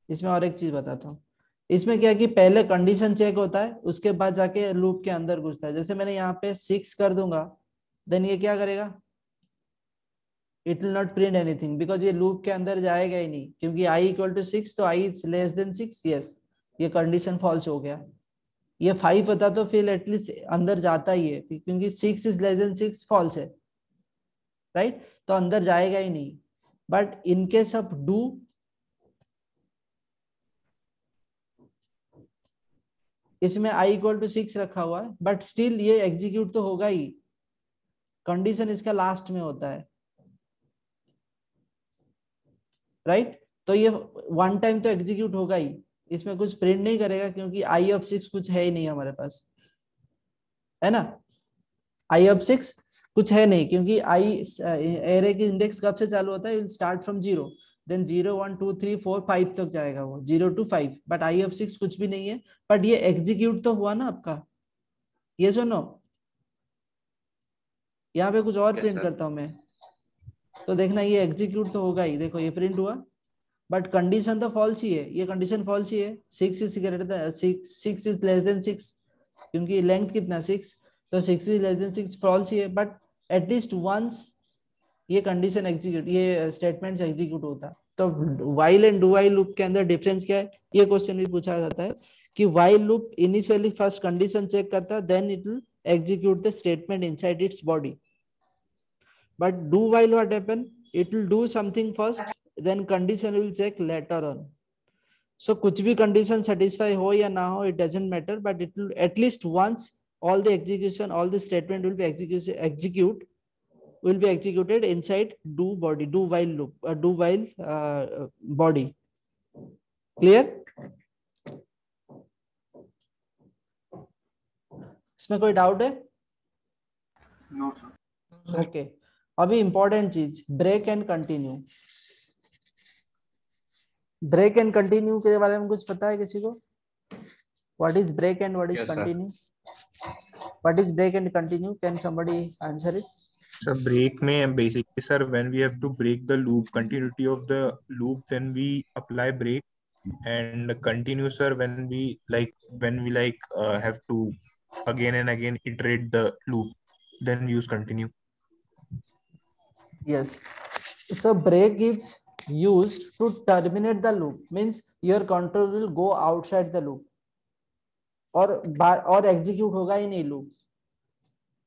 इसमें और एक चीज बताता हूँ। इसमें क्या है कि पहले कंडीशन चेक होता है, उसके बाद जाके लूप के अंदर घुसता है। जैसे मैंने यहाँ पे 6 कर दूंगा, देन ये क्या करेगा, it will not print anything, because ये लूप के अंदर जाएगा ही नहीं, क्योंकि i इक्वल टू 6, तो i is less than 6, yes, ये कंडीशन फॉल्स हो गया। ये 5 होता तो फिर एटलीस्ट अंदर जाता ही है, क्योंकि 6 इज लेस देन 6 फॉल्स है, राइट, तो अंदर जाएगा ही नहीं। But in case of do, इसमें i इक्वल टू 6 रखा हुआ है, बट स्टिल ये एग्जीक्यूट तो होगा ही, कंडीशन इसका लास्ट में होता है, राइट। तो ये वन टाइम तो एग्जीक्यूट होगा ही, इसमें कुछ प्रिंट नहीं करेगा, क्योंकि i ऑफ 6 कुछ है ही नहीं हमारे पास, है ना। i ऑफ 6 कुछ है नहीं, क्योंकि i एरे की इंडेक्स कब से चालू होता है, विल स्टार्ट फ्रॉम 0, देन 0 1 2 3 4 5 तक जाएगा वो, 0 to 5, बट i ऑफ 6 कुछ भी नहीं है। बट ये एग्जीक्यूट तो हुआ ना आपका, ये सुनो, यहाँ पे कुछ और प्रिंट करता हूं मैं, तो देखना ये एग्जीक्यूट तो होगा ही, देखो ये प्रिंट हुआ, बट कंडीशन तो फॉल्स ही है, ये कंडीशन फॉल्स ही है। 6 is greater than 6 is less than 6, क्योंकि लेंथ कितना 6, तो 6 इज लेस देन 6 फॉल्स ही है। बट एटलीस्ट वंस ये कंडीशन एग्जीक्यूट, ये स्टेटमेंट एग्जीक्यूट होता। तो while and do while loop के अंदर डिफरेंस क्या है, ये क्वेश्चन भी पूछा जाता है कि while loop initially first condition check करता है, then it will execute the statement inside its body. But do while what happen, it will do something first, then condition will check later on. So कुछ भी condition satisfy हो या ना हो, it doesn't matter, but it will at least once all the execution, all the statement will be executed inside do body, do while loop, do while body. Clear? इसमें कोई डाउट है? No sir. ओके, अभी इंपॉर्टेंट चीज, break and continue. Break and continue के बारे में कुछ पता है किसी को? What is break and what is continue? What is break and continue? Can somebody answer it? So break में basically sir, when we have to break the loop, continuity of the loop, then we apply break, and continue sir when we have to again and again iterate the loop, then we use continue. Yes. So break is used to terminate the loop, means your control will go outside the loop और execute होगा ही नहीं loop,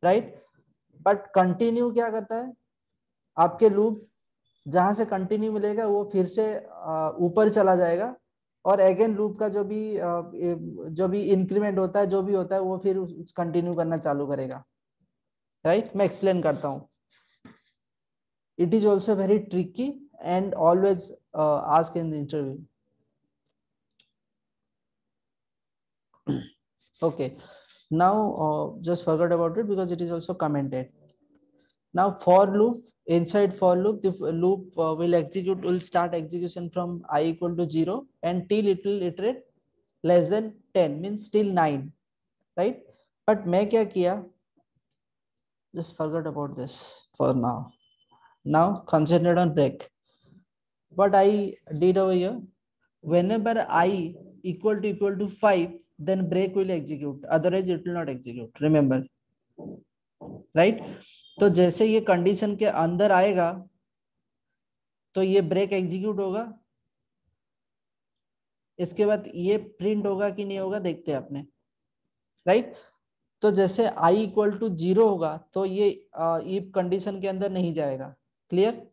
right? But continue क्या करता है, आपके loop जहां से continue मिलेगा वो फिर से ऊपर चला जाएगा और अगेन लूप का जो भी इंक्रीमेंट होता है, जो भी होता है, वो फिर कंटिन्यू करना चालू करेगा, राइट? मैं एक्सप्लेन करता हूँ. It is also very tricky and always ask in the interview. Okay, now just forget about it because it is also commented. Now for loop, inside for loop, the loop will start execution from I equal to 0 and till it will iterate less than 10, means till 9, right? But मैं क्या किया, just forget about this for now. Now concentrate on break. What I did over here, whenever I equal to 5, then break will execute, otherwise it will not execute, remember, right? तो जैसे ये कंडीशन के अंदर आएगा तो ये ब्रेक एग्जीक्यूट होगा, इसके बाद ये प्रिंट होगा कि नहीं होगा देखते हैं अपने, राइट? तो जैसे I इक्वल टू 0 होगा तो ये इफ कंडीशन के अंदर नहीं जाएगा, क्लियर?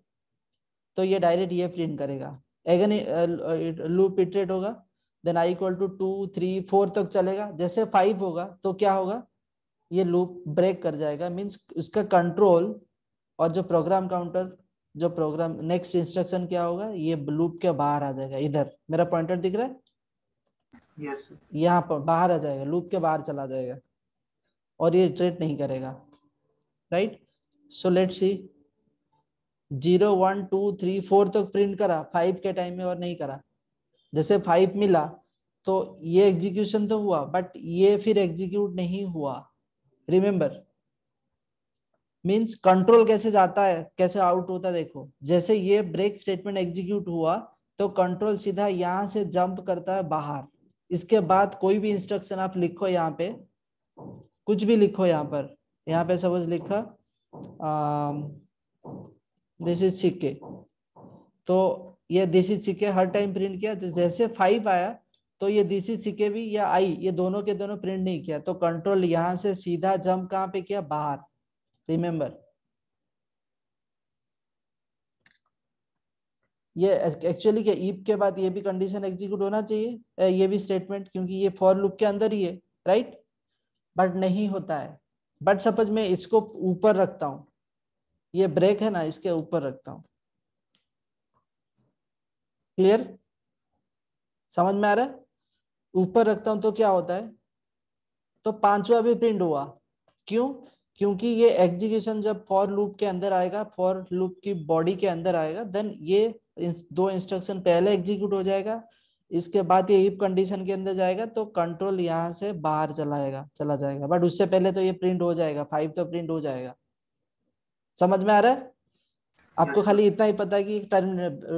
तो ये डायरेक्ट ये प्रिंट करेगा. अगेन लूप इटरेट होगा, देन I इक्वल टू 2, 3, 4 तक चलेगा. जैसे 5 होगा तो क्या होगा, ये लूप ब्रेक कर जाएगा, मींस उसका कंट्रोल और जो प्रोग्राम काउंटर, जो प्रोग्राम नेक्स्ट इंस्ट्रक्शन क्या होगा, ये लूप के बाहर आ जाएगा. इधर मेरा पॉइंटर दिख रहा है? Yes sir. यहाँ पर बाहर आ जाएगा, लूप के बाहर चला जाएगा और ये इटरेट नहीं करेगा, राइट? सो लेट्स सी, 0, 1, 2, 3, 4 तक प्रिंट करा, 5 के टाइम में और नहीं करा. जैसे 5 मिला तो ये एग्जीक्यूशन तो हुआ, बट ये फिर एग्जीक्यूट नहीं हुआ, रिमेम्बर. मींस कंट्रोल कैसे जाता है, कैसे आउट होता है, देखो. जैसे ये ब्रेक स्टेटमेंट एग्जीक्यूट हुआ तो कंट्रोल सीधा यहां से जंप करता है बाहर. इसके बाद कोई भी इंस्ट्रक्शन आप लिखो, यहाँ पे कुछ भी लिखो, यहाँ पे सपोज लिखा दिस इज सिक्के, तो ये दिस इज सिक्के हर टाइम प्रिंट किया. जैसे 5 आया तो ये दिस इज सिक्के भी या आई, ये दोनों के दोनों प्रिंट नहीं किया, तो कंट्रोल यहां से सीधा जंप कहाँ पे किया, बाहर, रिमेम्बर. ये एक्चुअली क्या, इफ के बाद ये भी कंडीशन एग्जीक्यूट होना चाहिए, ये भी स्टेटमेंट, क्योंकि ये फॉर लूप के अंदर ही है, राइट? बट नहीं होता है. बट सपोज मैं इसको ऊपर रखता हूं, ये ब्रेक है ना, इसके ऊपर रखता हूं, क्लियर? समझ में आ रहा है? ऊपर रखता हूं तो क्या होता है, तो 5वां भी प्रिंट हुआ. क्यों? क्योंकि ये एग्जीक्यूशन जब फॉर लूप के अंदर आएगा, फॉर लूप की बॉडी के अंदर आएगा, देन ये 2 इंस्ट्रक्शन पहले एग्जीक्यूट हो जाएगा, इसके बाद ये इफ कंडीशन के अंदर जाएगा तो कंट्रोल यहाँ से बाहर चला जाएगा. बट उससे पहले तो ये प्रिंट हो जाएगा, 5 तो प्रिंट हो जाएगा. समझ में आ रहा है? आपको खाली इतना ही पता है कि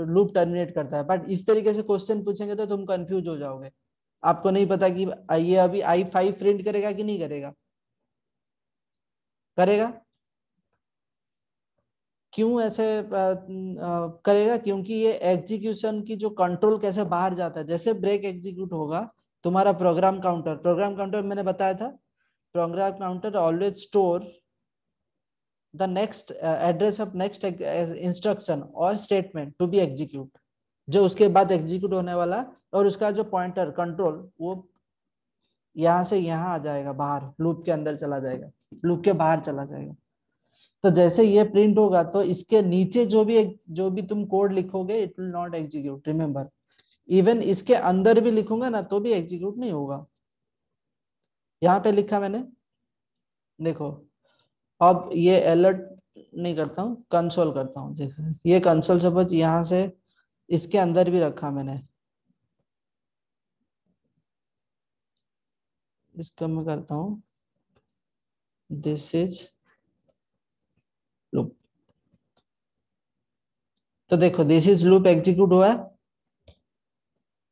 लूप टर्मिनेट करता है, बट इस तरीके से क्वेश्चन पूछेंगे तो तुम कंफ्यूज हो जाओगे. आपको नहीं पता कि ये अभी I5 प्रिंट करेगा कि नहीं करेगा. करेगा. क्यों ऐसे करेगा? क्योंकि ये एग्जीक्यूशन की जो कंट्रोल कैसे बाहर जाता है, जैसे ब्रेक एग्जीक्यूट होगा, तुम्हारा प्रोग्राम काउंटर मैंने बताया था, program counter always store the next address of next instruction और स्टेटमेंट टू बी एग्जीक्यूट, जो उसके बाद एग्जीक्यूट होने वाला, और उसका जो पॉइंटर कंट्रोल वो यहां से यहां आ जाएगा, बाहर लूप के अंदर चला जाएगा, लूप के बाहर चला जाएगा. तो जैसे ये प्रिंट होगा तो इसके नीचे जो भी तुम कोड लिखोगे, it will not execute, remember. Even इसके अंदर भी लिखूंगा ना तो भी एग्जीक्यूट नहीं होगा. यहाँ पे लिखा मैंने, देखो. अब ये अलर्ट नहीं करता हूँ, कंसोल करता हूँ. देखो ये कंसोल सपोज यहाँ से इसके अंदर भी रखा मैंने, इसका मैं करता हूँ दिस इज लूप. तो देखो दिस इज लूप एग्जीक्यूट हुआ,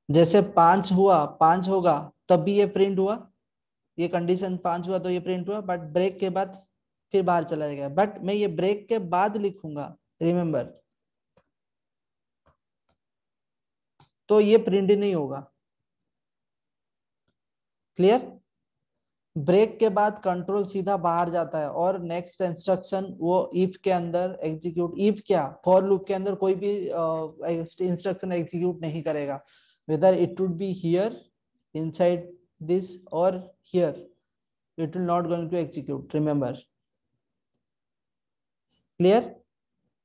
जैसे 5 हुआ, 5 होगा तब भी ये प्रिंट हुआ, ये कंडीशन 5 हुआ तो ये प्रिंट हुआ, बट ब्रेक के बाद फिर बाहर चला जाएगा. बट मैं ये ब्रेक के बाद लिखूंगा, रिमेम्बर, तो ये प्रिंट नहीं होगा. क्लियर? ब्रेक के बाद कंट्रोल सीधा बाहर जाता है और नेक्स्ट इंस्ट्रक्शन वो इफ के अंदर एग्जीक्यूट, इफ क्या, फॉर लूप के अंदर कोई भी इंस्ट्रक्शन एग्जीक्यूट नहीं करेगा. whether it would be here inside this or here, it will not going to execute. Remember, clear?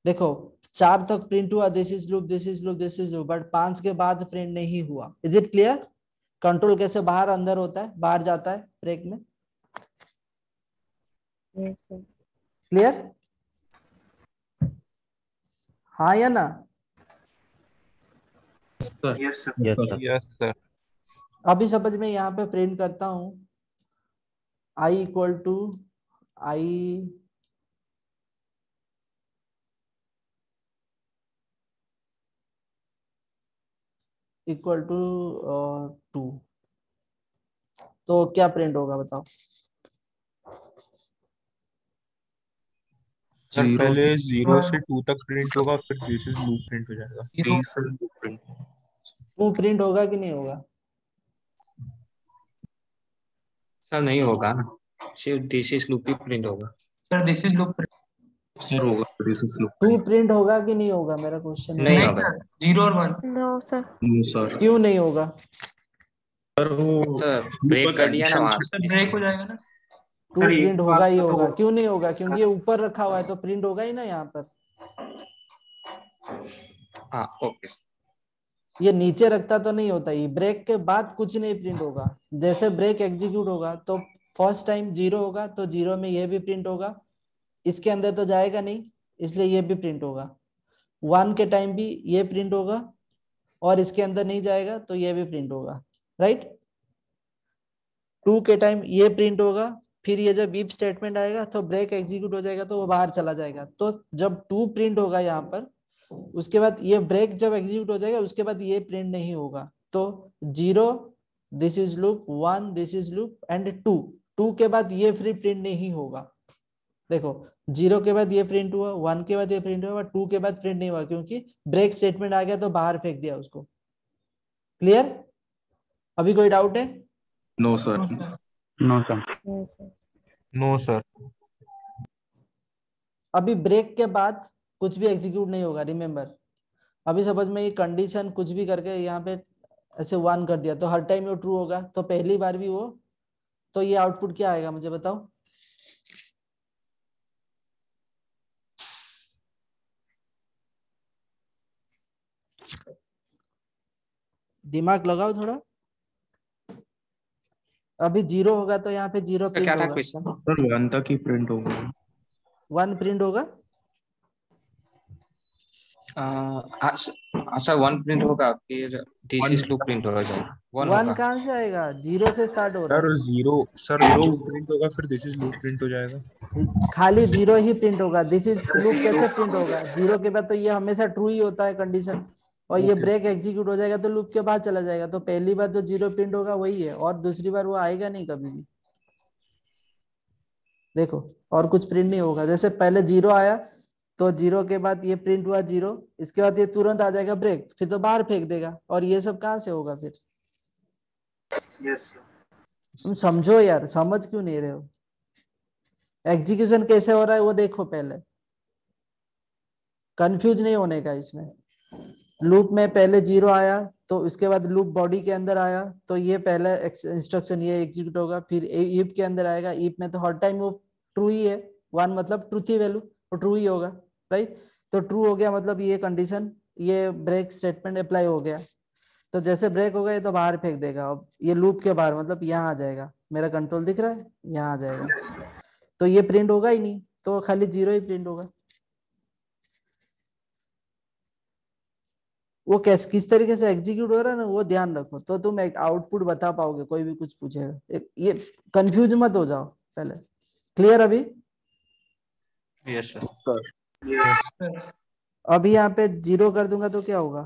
देखो 4 तक प्रिंट हुआ, this is loop, this is loop, this is loop, but 5 के बाद प्रिंट नहीं हुआ. Is it clear? कंट्रोल कैसे बाहर अंदर होता है, बाहर जाता है ब्रेक में. Yes, sir. क्लियर? हाँ या ना? Sir Yes, sir. Yes sir Yes, sir. अभी समझ में यहाँ पे प्रिंट करता हूं, I equal to I equal to 2, तो क्या प्रिंट होगा बताओ. सर जीरो पहले 0 से 2 तक प्रिंट होगा, फिर दिस इज लूप प्रिंट हो जाएगा. से प्रिंट. 2 प्रिंट होगा कि नहीं होगा? सर नहीं होगा ना, सिर्फ this is loop he print होगा. Sir, this is loop. Sir होगा दिस इज लूप. 2 प्रिंट होगा कि नहीं होगा, मेरा क्वेश्चन नहीं है. होगा. 0 और 1. No, sir. No sir. क्यों नहीं होगा? सर वो सर ब्रेक कर दिया ना वहां सर से. ब्रेक हो जाएगा ना. 2 सर, प्रिंट एक होगा ही बात होगा. तो- क्यों नहीं होगा? क्योंकि ये ऊपर रखा हुआ है तो प्रिंट होगा ही ना यहाँ पर. हाँ ओके. ये नीचे रखता तो नहीं होता. ये ब्रेक के बाद कुछ नहीं प्रिंट होगा. जैसे ब्रेक एग्जीक्यूट होगा तो फर्स्ट टाइम 0 होगा, तो 0 में ये भी प्रिंट होगा. इसके अंदर तो जाएगा नहीं, इसलिए ये भी प्रिंट होगा. 1 के टाइम भी ये प्रिंट होगा, और इसके अंदर नहीं जाएगा तो ये भी प्रिंट होगा. राइट? 2 के टाइम ये प्रिंट होगा, फिर ये जब बीप स्टेटमेंट आएगा तो ब्रेक एग्जीक्यूट हो जाएगा, तो वो बाहर चला जाएगा. तो जब 2 प्रिंट होगा यहाँ पर, उसके बाद ये ब्रेक जब एग्जीक्यूट हो जाएगा, उसके बाद ये प्रिंट नहीं होगा. तो 0 this is loop, 1 this is loop, and 2 के बाद ये फ्री प्रिंट नहीं होगा. देखो 0 के बाद ये प्रिंट हुआ, 1 के बाद ये प्रिंट हुआ, 2 के बाद प्रिंट नहीं हुआ, क्योंकि ब्रेक स्टेटमेंट आ गया तो बाहर फेंक दिया उसको. क्लियर? अभी कोई डाउट है? No sir. No sir. Yes, sir. No sir. अभी ब्रेक के बाद कुछ भी एग्जीक्यूट नहीं होगा. रिमेम्बर, अभी सपोज में ये कंडीशन कुछ भी करके यहाँ पे ऐसे 1 कर दिया, तो हर टाइम वो ट्रू होगा. तो पहली बार भी वो, तो ये आउटपुट क्या आएगा मुझे बताओ. दिमाग लगाओ थोड़ा. अभी 0 होगा तो यहाँ पे 0 क्या प्रिंट था होगा, क्वेश्चन? सर 1 तक ही प्रिंट होगा. 1 प्रिंट होगा. सर 1 प्रिंट होगा, फिर दिस इज लूप प्रिंट हो जाएगा. 1 1 होगा. कहाँ से आएगा? 0 से स्टार्ट हो रहा सर है. 0 प्रिंट होगा, फिर दिस इज लूप प्रिंट हो जाएगा. खाली 0 ही प्रिंट होगा. दिस इज लूप कैसे प्रिंट होगा? 0 के बाद तो ये हमेशा ट्रू ही होता है कंडीशन, और ये ब्रेक एग्जीक्यूट हो जाएगा तो लूप के बाद चला जाएगा. तो पहली बार जो 0 प्रिंट होगा वही है, और दूसरी बार वो आएगा नहीं कभी भी. देखो, और कुछ प्रिंट नहीं होगा. जैसे पहले 0 आया तो 0 के बाद ये प्रिंट हुआ 0, इसके बाद ये तुरंत आ जाएगा ब्रेक, फिर तो बाहर फेंक देगा. और ये सब कहाँ से होगा फिर? Yes, sir. तुम समझो यार, समझ क्यों नहीं रहे हो? एग्जीक्यूशन कैसे हो रहा है वो देखो पहले. कंफ्यूज नहीं होने का इसमें. लूप में पहले 0 आया, तो उसके बाद लूप बॉडी के अंदर आया, तो ये पहले इंस्ट्रक्शन ये एग्जीक्यूट होगा. फिर इफ के अंदर आएगा. इफ में तो हर टाइम वो ट्रू ही है. 1 मतलब ट्रू थी वैल्यू, वो ट्रू ही होगा. राइट? तो ट्रू हो गया मतलब ये कंडीशन, ये ब्रेक स्टेटमेंट अप्लाई हो गया. तो जैसे ब्रेक हो गया तो बाहर फेंक देगा. अब ये लूप के बाहर मतलब यहाँ आ जाएगा. मेरा कंट्रोल दिख रहा है? यहाँ आ जाएगा. तो ये प्रिंट होगा ही नहीं, तो खाली 0 ही प्रिंट होगा. वो किस तरीके से एग्जीक्यूट हो रहा है ना, वो ध्यान रखो, तो तुम एक आउटपुट बता पाओगे. कोई भी कुछ पूछेगा, ये कंफ्यूज मत हो जाओ पहले. क्लियर? अभी yes sir. Sir Yes, sir. अभी यहाँ पे 0 कर दूंगा तो क्या होगा?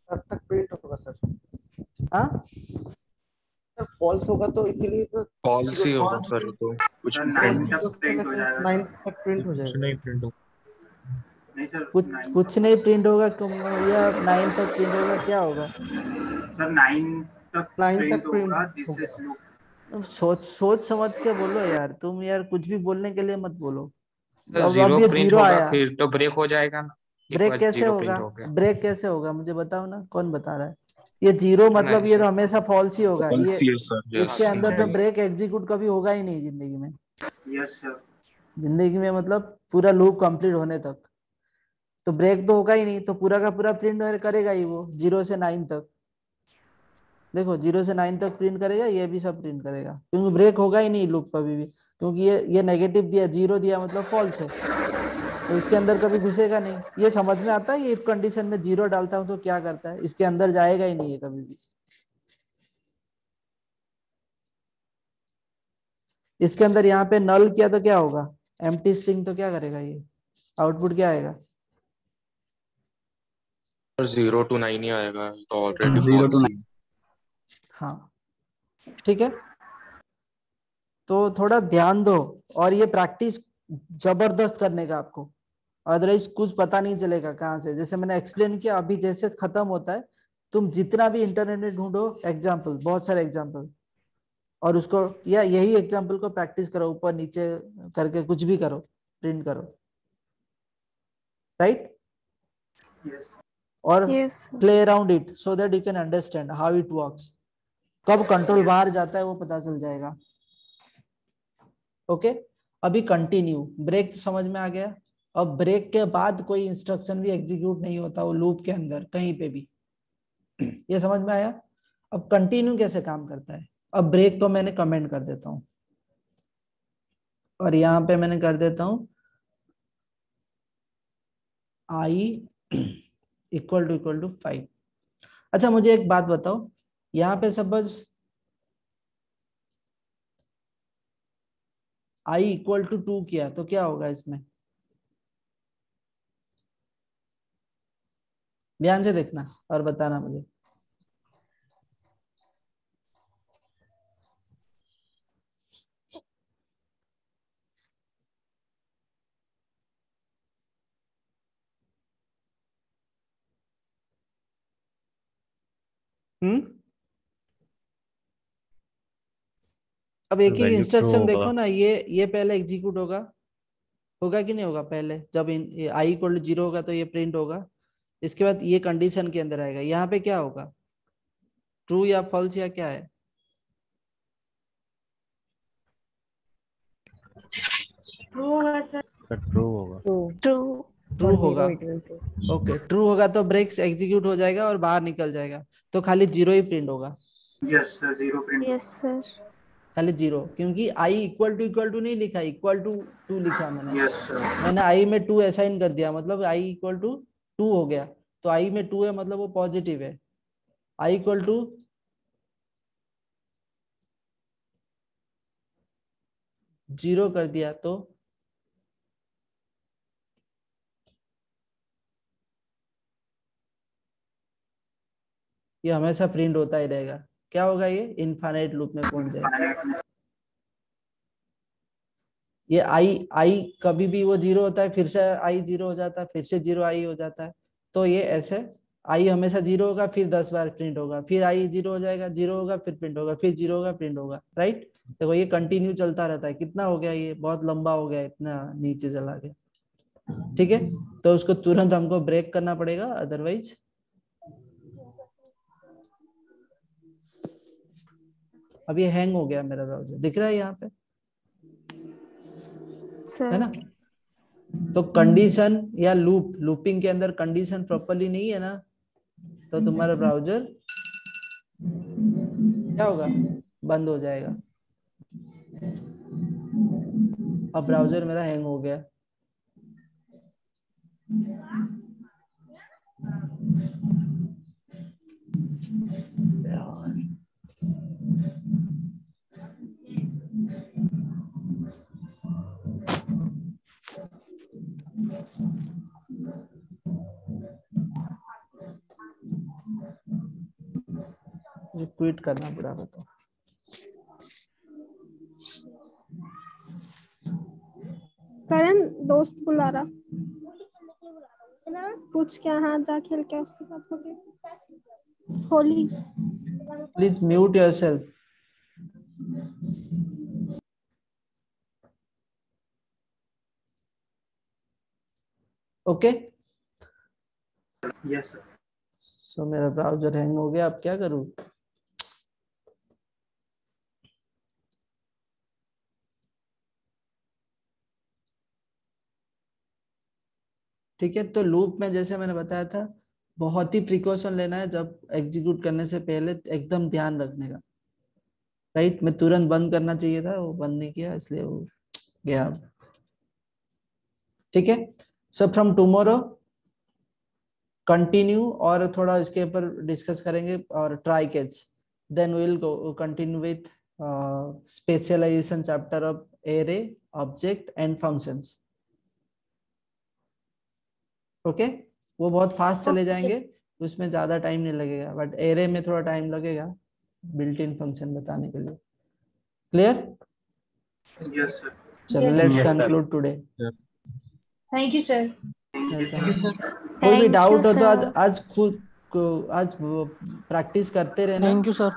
तब तक प्रिंट होगा सर. हाँ सर, फॉल्स होगा तो इसीलिए सर फॉल्स ही होगा सर. तो कुछ Sir, प्रिंट 9 तक print हो जाएगा. 9 तक प्रिंट हो कुछ जाएगा. नहीं प्रिंट होगा. नहीं सर. कुछ 9 कुछ नहीं प्रिंट होगा. तुम या 9 तक प्रिंट होगा, क्या होगा? सर 9 तक 9 print तक प्रिंट होगा. This is loop. तुम सोच समझ के बोलो यार. तुम यार कुछ भी बोलने के लिए मत बोलो. सर अब 0 ये प्रिंट 0 होगा, आया, फिर तो ब्रेक हो जाएगा ना. एक ब्रेक बार कैसे 0 होगा? प्रिंट हो गया। ब्रेक कैसे होगा मुझे बताओ ना, कौन बता रहा है? ये जीरो ना मतलब ये तो सर, हमेशा फॉल्स ही होगा। ये False, yes sir, इसके yes. अंदर तो वही। ब्रेक एग्जीक्यूट कभी होगा ही नहीं जिंदगी में। Yes sir. जिंदगी में मतलब पूरा लूप कंप्लीट होने तक तो ब्रेक तो होगा ही नहीं, तो पूरा का पूरा प्रिंट करेगा ही वो 0 से 9 तक। देखो 0 से 9 तक प्रिंट करेगा, ये भी सब प्रिंट करेगा, क्योंकि ब्रेक होगा ही नहीं लूप कभी भी, क्योंकि ये नेगेटिव दिया, 0 दिया मतलब फॉल्स है, तो इसके अंदर कभी घुसेगा नहीं। ये समझ में आता है ये इफ कंडीशन में 0 डालता हूं तो क्या करता है, इसके अंदर जाएगा ही नहीं है कभी भी। इसके अंदर यहाँ पे नल किया तो क्या होगा, एम्प्टी स्ट्रिंग, तो क्या करेगा ये, आउटपुट क्या आएगा? 0 to 9 ही आएगा, तो ऑलरेडी 0 to false ही। हाँ ठीक है, तो थोड़ा ध्यान दो और ये प्रैक्टिस जबरदस्त करने का आपको, अदरवाइज कुछ पता नहीं चलेगा कहाँ से। जैसे मैंने एक्सप्लेन किया अभी, जैसे खत्म होता है तुम जितना भी इंटरनेट में ढूंढो एग्जाम्पल, बहुत सारे एग्जाम्पल, और उसको या यही एग्जाम्पल को प्रैक्टिस करो, ऊपर नीचे करके कुछ भी करो, प्रिंट करो, राइट? यस और Yes. Play around it so that you can understand how it works. कब कंट्रोल बाहर जाता है वो पता चल जाएगा। ओके, अभी कंटिन्यू, ब्रेक समझ में आ गया। अब ब्रेक के बाद कोई इंस्ट्रक्शन भी एग्जीक्यूट नहीं होता वो लूप के अंदर कहीं पे भी, ये समझ में आया। अब कंटिन्यू कैसे काम करता है, अब ब्रेक को मैंने कमेंट कर देता हूं और यहाँ पे मैंने कर देता हूं i इक्वल टू 5। अच्छा मुझे एक बात बताओ, यहाँ पे सपोज i इक्वल टू 2 किया तो क्या होगा इसमें, ध्यान से देखना और बताना मुझे। अब एक एक वैल्यू ट्रू इंस्ट्रक्शन होगा। देखो ना, ये पहले एग्जीक्यूट होगा, होगा कि नहीं होगा? पहले जब आई इक्वल टू 0 होगा तो ये प्रिंट होगा, इसके बाद ये कंडीशन के अंदर आएगा, यहाँ पे क्या होगा, ट्रू या फॉल्स या क्या है? True होगा सर। ट्रू होगा। True. ट्रू For होगा। 0 it will true. Okay, true होगा तो ब्रेक्स एग्जीक्यूट हो जाएगा और बाहर निकल जाएगा, तो खाली 0 ही प्रिंट होगा, yes sir, 0 print. Yes sir. खाली 0, क्योंकि आई इक्वल टू नहीं लिखा, इक्वल टू 2 लिखा मैंने। Yes sir. मैंने आई में 2 असाइन कर दिया, मतलब आई इक्वल टू 2 हो गया, तो आई में 2 है मतलब वो पॉजिटिव है। आई इक्वल टू 0 कर दिया तो ये हमेशा प्रिंट होता ही रहेगा। क्या होगा, ये इनफाइनाइट लूप में पहुंच जाएगा। ये आई कभी भी वो 0 होता है, फिर से आई 0 हो जाता है, फिर से 0 आई हो जाता है, तो ये ऐसे आई हमेशा 0 होगा, फिर 10 बार प्रिंट होगा, फिर आई 0 हो जाएगा, 0 होगा, फिर प्रिंट होगा, फिर 0 होगा, प्रिंट होगा, राइट? देखो ये कंटिन्यू चलता रहता है। कितना हो गया, ये बहुत लंबा हो गया, इतना नीचे चला गया, ठीक है? तो उसको तुरंत हमको ब्रेक करना पड़ेगा, अदरवाइज अब ये हैंग हो गया मेरा ब्राउजर, दिख रहा है यहाँ पे, है ना? तो कंडीशन या लूपिंग के अंदर कंडीशन प्रॉपर्ली नहीं है ना, तो तुम्हारा ब्राउजर क्या होगा, बंद हो जाएगा। अब ब्राउजर मेरा हैंग हो गया, यार मुझे ट्वीट करना पड़ा, बताओ। करण दोस्त बुला रहा, पूछ क्या, हाँ जा खेल के उसके साथ हो गया Holi. Please mute yourself. Okay, Yes, sir. सो मेरा ब्राउजर हैंग हो गया, अब क्या करूं? ठीक है, तो लूप में जैसे मैंने बताया था बहुत ही प्रिकॉशन लेना है जब एग्जीक्यूट करने से पहले, एकदम ध्यान रखने का। राइट, मैं तुरंत बंद करना चाहिए था, वो बंद नहीं किया इसलिए वो गया। ठीक है, सो फ्रॉम टुमारो कंटिन्यू और थोड़ा इसके ऊपर डिस्कस करेंगे और try catch, then will go continue with specialisation chapter of array, object and functions. Okay, वो बहुत फास्ट चले जाएंगे, उसमें ज्यादा टाइम नहीं लगेगा, बट एरे में थोड़ा टाइम लगेगा बिल्ट इन फंक्शन बताने के लिए। क्लियर? Yes, sir. चलो Yes. Let's Yes, sir. Conclude today. Thank you, sir. कोई भी Thank you, डाउट हो तो sir. आज खुद को आज प्रैक्टिस करते रहना। Thank you sir.